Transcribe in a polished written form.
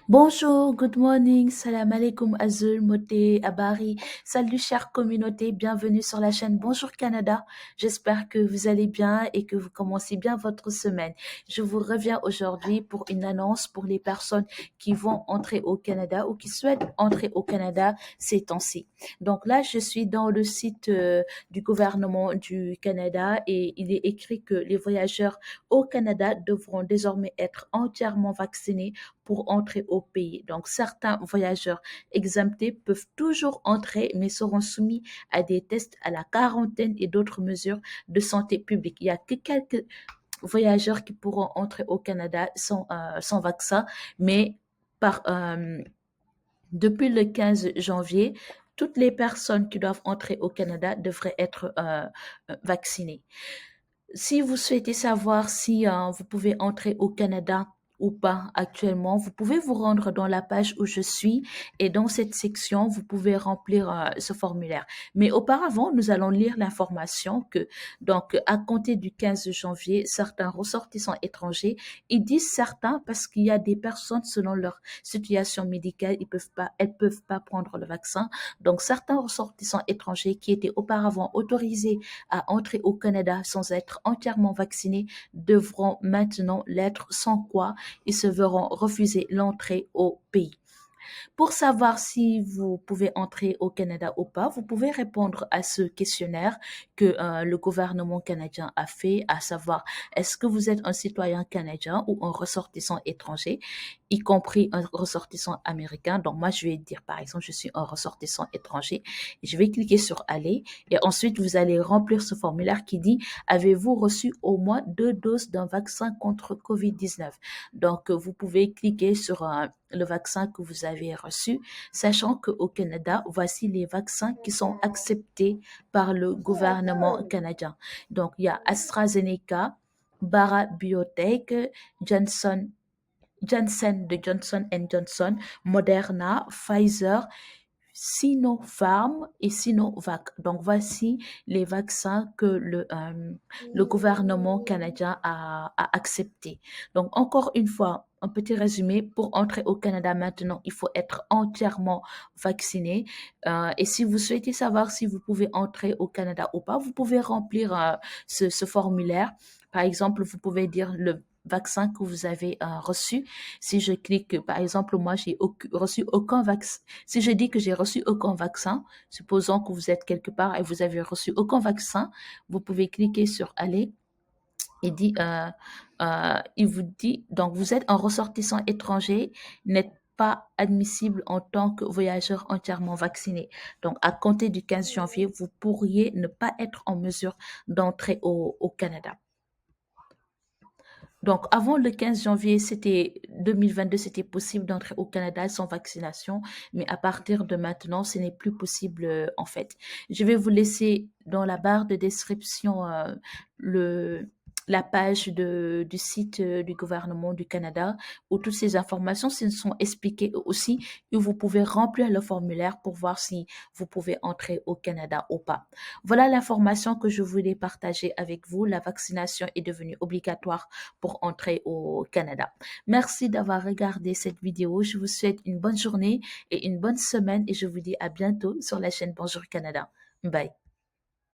Bonjour, good morning, salam alaikum, Azul, Moté, Abari. Salut chère communauté, bienvenue sur la chaîne Bonjour Canada. J'espère que vous allez bien et que vous commencez bien votre semaine. Je vous reviens aujourd'hui pour une annonce pour les personnes qui vont entrer au Canada ou qui souhaitent entrer au Canada ces temps-ci. Donc là, je suis dans le site du gouvernement du Canada et il est écrit que les voyageurs au Canada devront désormais être entièrement vaccinés pour entrer au pays. Donc, certains voyageurs exemptés peuvent toujours entrer, mais seront soumis à des tests à la quarantaine et d'autres mesures de santé publique. Il y a que quelques voyageurs qui pourront entrer au Canada sans vaccin, mais par, depuis le 15 janvier, toutes les personnes qui doivent entrer au Canada devraient être vaccinées. Si vous souhaitez savoir si vous pouvez entrer au Canada ou pas actuellement, vous pouvez vous rendre dans la page où je suis et dans cette section, vous pouvez remplir ce formulaire. Mais auparavant, nous allons lire l'information que, donc, à compter du 15 janvier, certains ressortissants étrangers, ils disent certains parce qu'il y a des personnes selon leur situation médicale, elles peuvent pas prendre le vaccin. Donc, certains ressortissants étrangers qui étaient auparavant autorisés à entrer au Canada sans être entièrement vaccinés devront maintenant l'être, sans quoi ils se verront refuser l'entrée au pays. Pour savoir si vous pouvez entrer au Canada ou pas, vous pouvez répondre à ce questionnaire que le gouvernement canadien a fait, à savoir est-ce que vous êtes un citoyen canadien ou un ressortissant étranger, y compris un ressortissant américain. Donc moi, je vais dire par exemple, je suis un ressortissant étranger. Je vais cliquer sur aller et ensuite vous allez remplir ce formulaire qui dit avez-vous reçu au moins 2 doses d'un vaccin contre COVID-19. Donc vous pouvez cliquer sur le vaccin que vous avez reçu, sachant qu'au Canada, voici les vaccins qui sont acceptés par le gouvernement canadien. Donc, il y a AstraZeneca, Bara Biotech, Johnson, Janssen de Johnson Johnson, Moderna, Pfizer, Sinopharm et Sinovac. Donc, voici les vaccins que le gouvernement canadien a acceptés. Donc, encore une fois, un petit résumé, pour entrer au Canada maintenant, il faut être entièrement vacciné. Et si vous souhaitez savoir si vous pouvez entrer au Canada ou pas, vous pouvez remplir ce formulaire. Par exemple, vous pouvez dire le vaccin que vous avez reçu. Si je clique, par exemple, moi, j'ai reçu aucun vaccin. Si je dis que j'ai reçu aucun vaccin, supposons que vous êtes quelque part et vous avez reçu aucun vaccin, vous pouvez cliquer sur aller et il vous dit, donc vous êtes un ressortissant étranger, n'êtes pas admissible en tant que voyageur entièrement vacciné. Donc, à compter du 15 janvier, vous pourriez ne pas être en mesure d'entrer au Canada. Donc, avant le 15 janvier, c'était 2022, c'était possible d'entrer au Canada sans vaccination, mais à partir de maintenant, ce n'est plus possible en fait. Je vais vous laisser dans la barre de description le la page du site du gouvernement du Canada où toutes ces informations sont expliquées aussi et où vous pouvez remplir le formulaire pour voir si vous pouvez entrer au Canada ou pas. Voilà l'information que je voulais partager avec vous. La vaccination est devenue obligatoire pour entrer au Canada. Merci d'avoir regardé cette vidéo. Je vous souhaite une bonne journée et une bonne semaine et je vous dis à bientôt sur la chaîne Bonjour Canada. Bye.